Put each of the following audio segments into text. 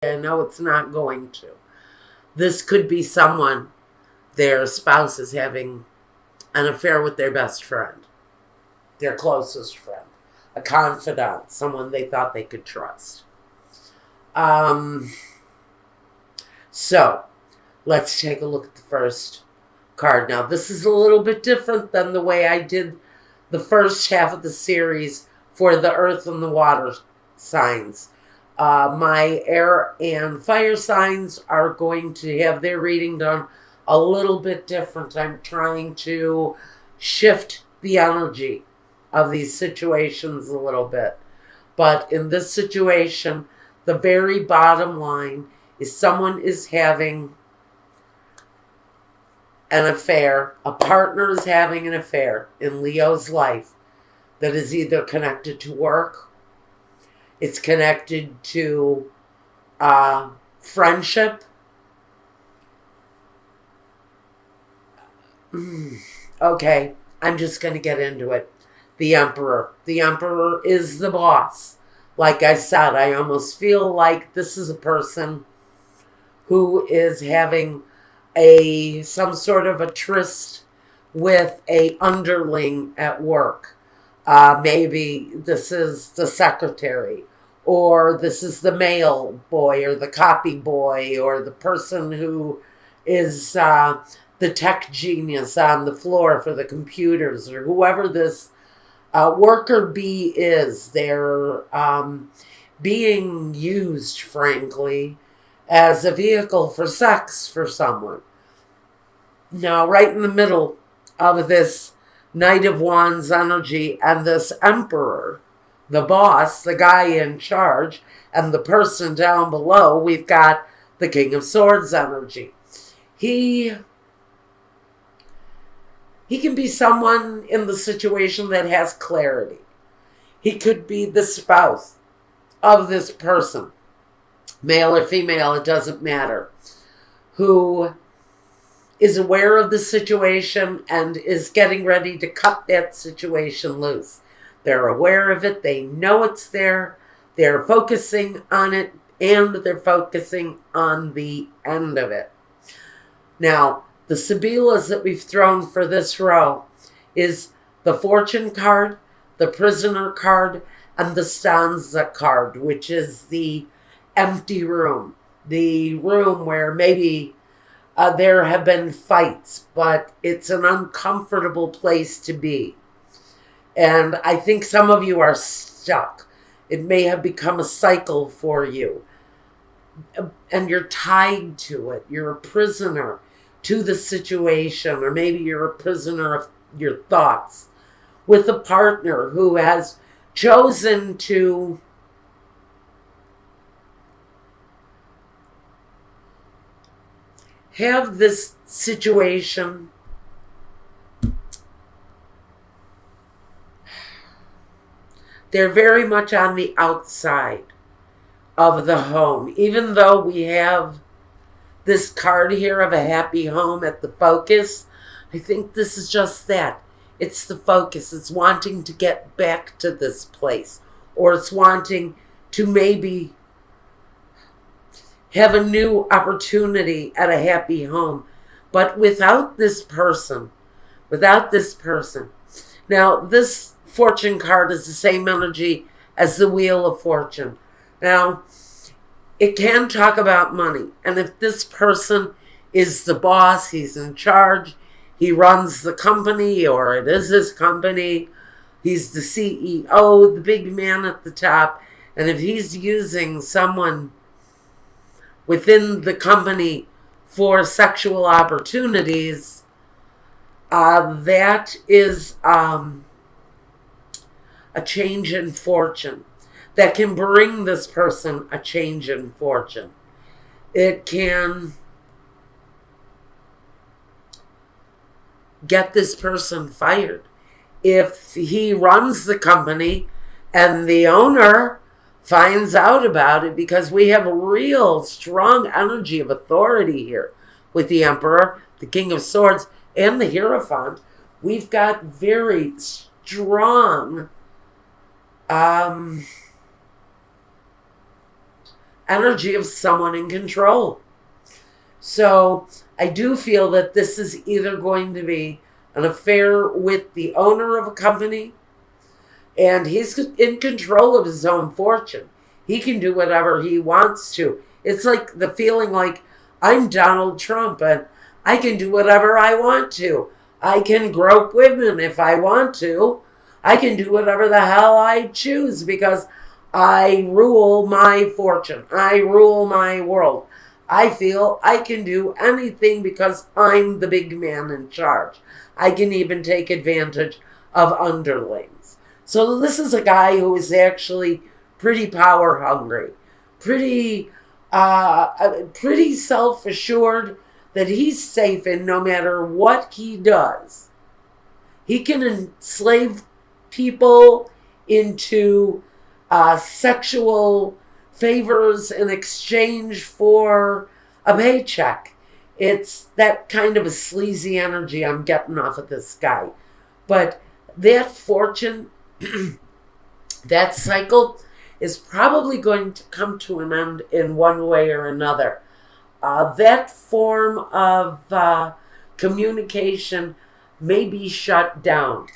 I know it's not going to. This could be someone, their spouse is having an affair with their best friend, their closest friend, a confidant, someone they thought they could trust. Um, so let's take a look at the first card. Now, this is a little bit different than the way I did the first half of the series for the earth and the water signs. My air and fire signs are going to have their reading done a little bit different. I'm trying to shift the energy of these situations a little bit. But in this situation, the very bottom line is someone is having an affair, a partner is having an affair in Leo's life that is either connected to work, it's connected to friendship. Okay, I'm just going to get into it. The Emperor. The Emperor is the boss. Like I said, I almost feel like this is a person who is having some sort of a tryst with a underling at work. Maybe this is the secretary, or this is the mail boy, or the copy boy, or the person who is the tech genius on the floor for the computers, or whoever this worker bee is. They're being used, frankly, as a vehicle for sex for someone. Now, right in the middle of this Knight of Wands energy and this Emperor, the boss, the guy in charge, and the person down below, we've got the King of Swords energy. He can be someone in the situation that has clarity. He could be the spouse of this person, male or female, it doesn't matter, who is aware of the situation and is getting ready to cut that situation loose. They're aware of it, they know it's there, they're focusing on it, and they're focusing on the end of it. Now, the Sibyllahs that we've thrown for this row is the Fortune card, the Prisoner card, and the Stanza card, which is the empty room. The room where maybe there have been fights, but it's an uncomfortable place to be. And I think some of you are stuck. It may have become a cycle for you. And you're tied to it. You're a prisoner to the situation, or maybe you're a prisoner of your thoughts, with a partner who has chosen to have this situation they're very much on the outside of the home. Even though we have this card here of a happy home at the focus, I think this is just that. It's the focus. It's wanting to get back to this place, or it's wanting to maybe have a new opportunity at a happy home. But without this person. Now, this Fortune card is the same energy as the Wheel of Fortune. Now, it can talk about money. And if this person is the boss, he's in charge, he runs the company, or it is his company, he's the CEO, the big man at the top, and if he's using someone within the company for sexual opportunities, that is a change in fortune that can bring this person a change in fortune. It can get this person fired. If he runs the company and the owner finds out about it, because we have a real strong energy of authority here with the Emperor, the King of Swords, and the Hierophant. We've got very strong energy of someone in control. So I do feel that this is either going to be an affair with the owner of a company, and he's in control of his own fortune. He can do whatever he wants to. It's like the feeling like I'm Donald Trump and I can do whatever I want to. I can grope women if I want to. I can do whatever the hell I choose because I rule my fortune. I rule my world. I feel I can do anything because I'm the big man in charge. I can even take advantage of underlings. So this is a guy who is actually pretty power hungry, pretty self-assured that he's safe in no matter what he does. He can enslave people into sexual favors in exchange for a paycheck. It's that kind of a sleazy energy I'm getting off of this guy. But that fortune, that cycle is probably going to come to an end in one way or another. That form of communication may be shut down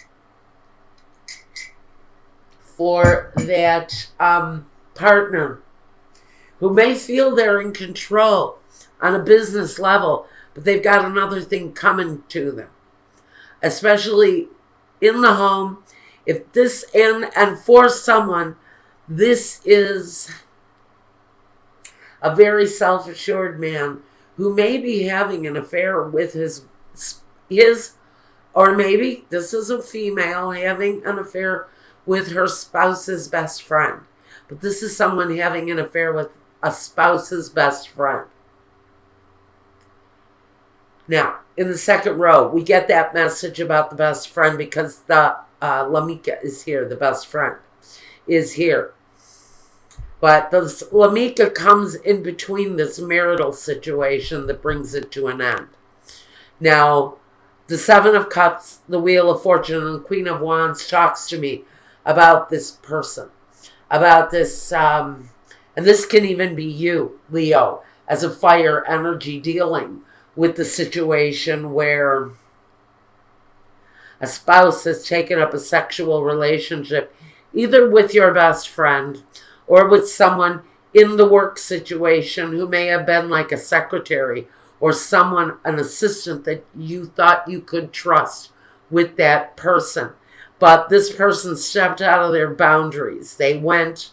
for that partner who may feel they're in control on a business level, but they've got another thing coming to them, especially in the home. If this, and for someone, this is a very self-assured man who may be having an affair with his, or maybe this is a female having an affair with her spouse's best friend. But this is someone having an affair with a spouse's best friend. Now, in the second row, we get that message about the best friend because the Lamika is here, the best friend is here. But the Lamika comes in between this marital situation that brings it to an end. Now, the Seven of Cups, the Wheel of Fortune, and the Queen of Wands talks to me about this person, about this, and this can even be you, Leo, as a fire energy dealing with the situation where a spouse has taken up a sexual relationship either with your best friend or with someone in the work situation who may have been like a secretary or someone, an assistant that you thought you could trust with that person. But this person stepped out of their boundaries. They went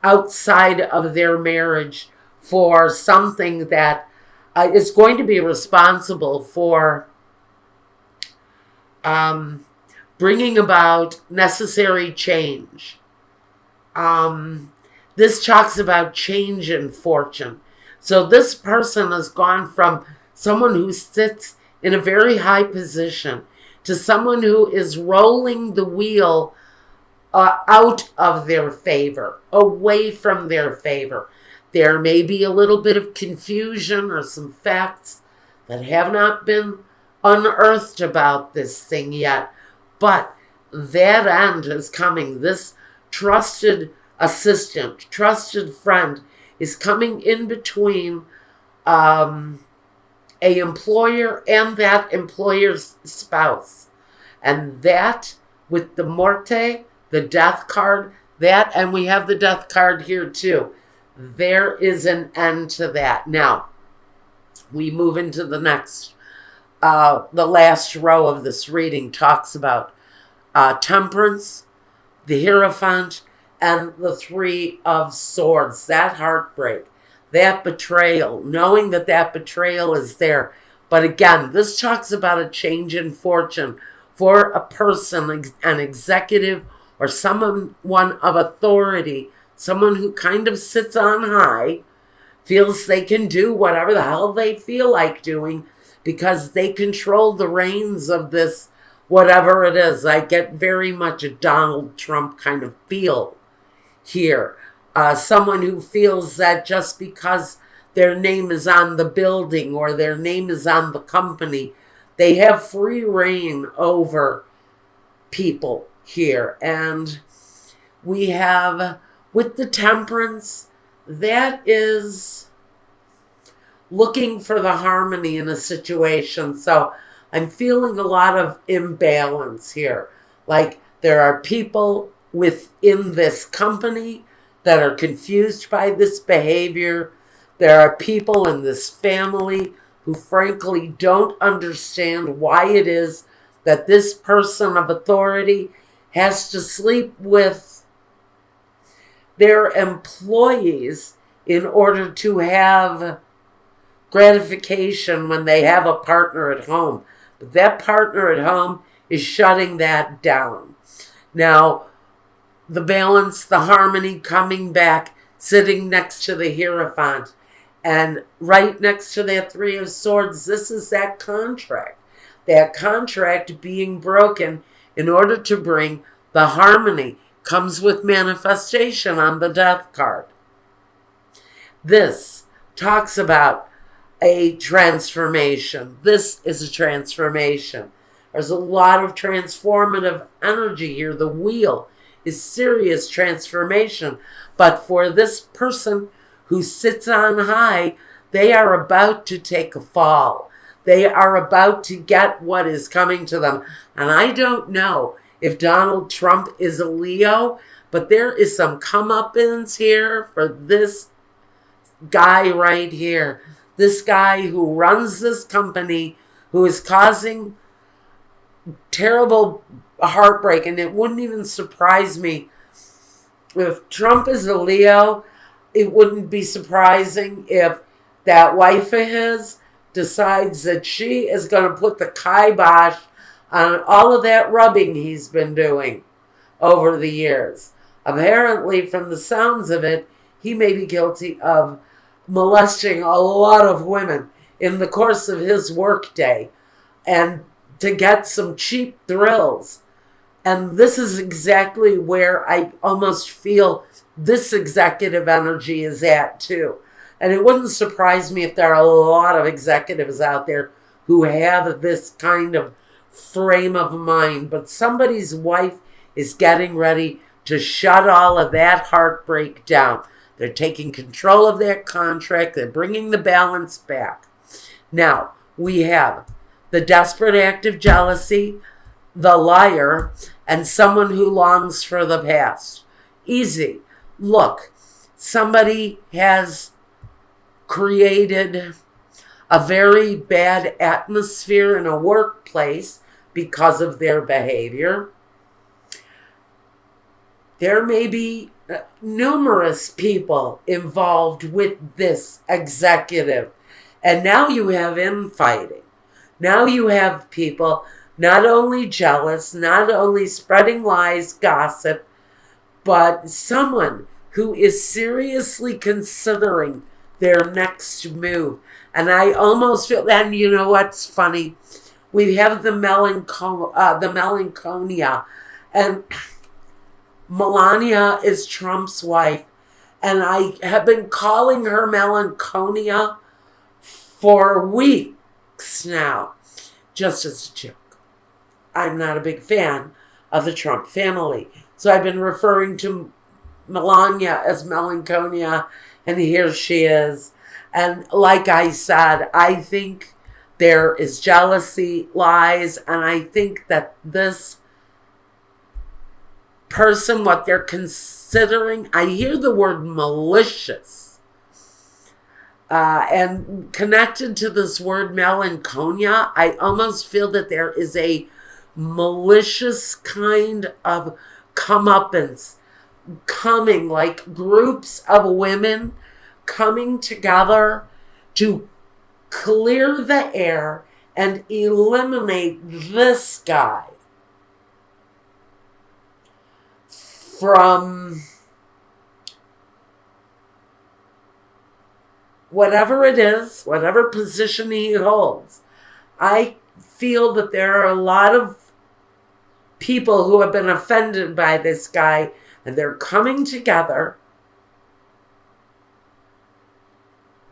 outside of their marriage for something that is going to be responsible for bringing about necessary change. This talks about change in fortune. So this person has gone from someone who sits in a very high position to someone who is rolling the wheel out of their favor, away from their favor. There may be a little bit of confusion or some facts that have not been unearthed about this thing yet, but that end is coming. This trusted assistant, trusted friend is coming in between a employer and that employer's spouse. And that, with the Morte, the death card, that, and we have the death card here too. There is an end to that. Now, we move into the next, the last row of this reading talks about temperance, the Hierophant, and the Three of Swords. That heartbreak, that betrayal, knowing that that betrayal is there. But again, this talks about a change in fortune for a person, an executive, or someone of authority, someone who kind of sits on high, feels they can do whatever the hell they feel like doing because they control the reins of this, whatever it is. I get very much a Donald Trump kind of feel here. Someone who feels that just because their name is on the building or their name is on the company, they have free reign over people here. And we have, with the temperance, that is looking for the harmony in a situation. So I'm feeling a lot of imbalance here. Like there are people within this company that are confused by this behavior. There are people in this family who frankly don't understand why it is that this person of authority has to sleep with their employees in order to have gratification when they have a partner at home. But that partner at home is shutting that down. Now, the balance, the harmony coming back, sitting next to the Hierophant, and right next to that Three of Swords, this is that contract. That contract being broken in order to bring the harmony comes with manifestation on the Death card. This talks about a transformation. This is a transformation. There's a lot of transformative energy here. The wheel is serious transformation. But for this person who sits on high, they are about to take a fall. They are about to get what is coming to them. And I don't know if Donald Trump is a Leo, but there is some comeuppance here for this guy right here. This guy who runs this company, who is causing terrible heartbreak. And it wouldn't even surprise me if Trump is a Leo. It wouldn't be surprising if that wife of his decides that she is going to put the kibosh on all of that rubbing he's been doing over the years. Apparently, from the sounds of it, he may be guilty of molesting a lot of women in the course of his workday and to get some cheap thrills. And this is exactly where I almost feel this executive energy is at too. And it wouldn't surprise me if there are a lot of executives out there who have this kind of frame of mind. But somebody's wife is getting ready to shut all of that heartbreak down. They're taking control of that contract. They're bringing the balance back. Now, we have the desperate act of jealousy, the liar, and someone who longs for the past. Easy. Look, somebody has created a very bad atmosphere in a workplace because of their behavior. There may be numerous people involved with this executive. And now you have infighting. Now you have people not only jealous, not only spreading lies, gossip, but someone who is seriously considering their next move. And I almost feel, and you know what's funny? We have the Melancholia, and Melania is Trump's wife, and I have been calling her Melancholia for weeks now, just as a joke. I'm not a big fan of the Trump family, so I've been referring to Melania as Melancholia, and here she is. And like I said, I think there is jealousy, lies, and I think that this person, what they're considering, I hear the word malicious. And connected to this word melancholia, I almost feel that there is a malicious kind of comeuppance coming, like groups of women coming together to clear the air and eliminate this guy from whatever it is, whatever position he holds. I feel that there are a lot of people who have been offended by this guy, and they're coming together.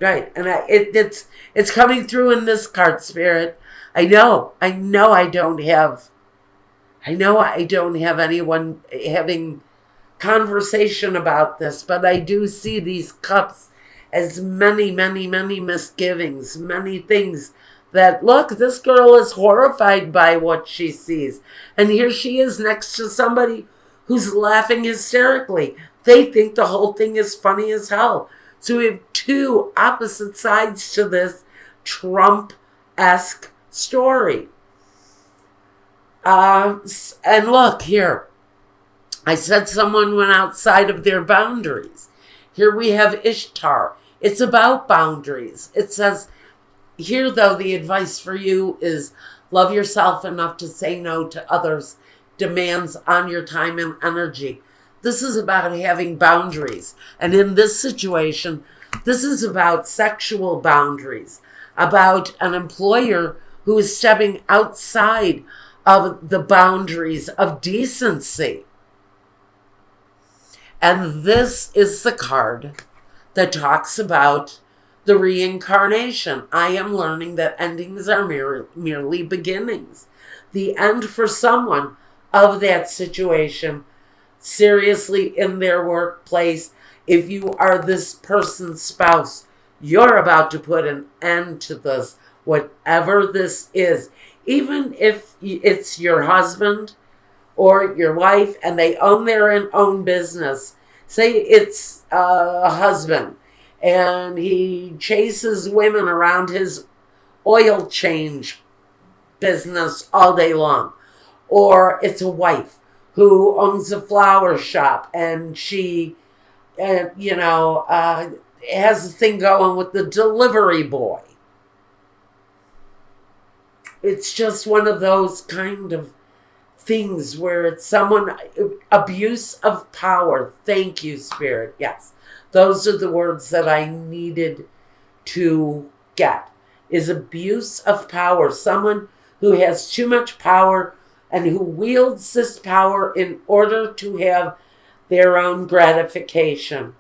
Right, and it's coming through in this card, Spirit. I know I don't have anyone having conversation about this, but I do see these cups as many, many, many misgivings, many things that, look, this girl is horrified by what she sees. And here she is next to somebody who's laughing hysterically. They think the whole thing is funny as hell. So we have two opposite sides to this Trump-esque story. And look here. I said someone went outside of their boundaries. Here we have Ishtar. It's about boundaries. It says, here though, the advice for you is love yourself enough to say no to others' demands on your time and energy. This is about having boundaries. And in this situation, this is about sexual boundaries, about an employer who is stepping outside of the boundaries of decency. And this is the card that talks about the reincarnation. I am learning that endings are merely beginnings. The end for someone of that situation, seriously, in their workplace, if you are this person's spouse, you're about to put an end to this, whatever this is. Even if it's your husband or your wife and they own their own business. Say it's a husband and he chases women around his oil change business all day long. Or it's a wife who owns a flower shop and she, has a thing going with the delivery boy. It's just one of those kind of things where it's someone, abuse of power. Thank you, Spirit. Yes. Those are the words that I needed to get, is abuse of power. Someone who has too much power and who wields this power in order to have their own gratification.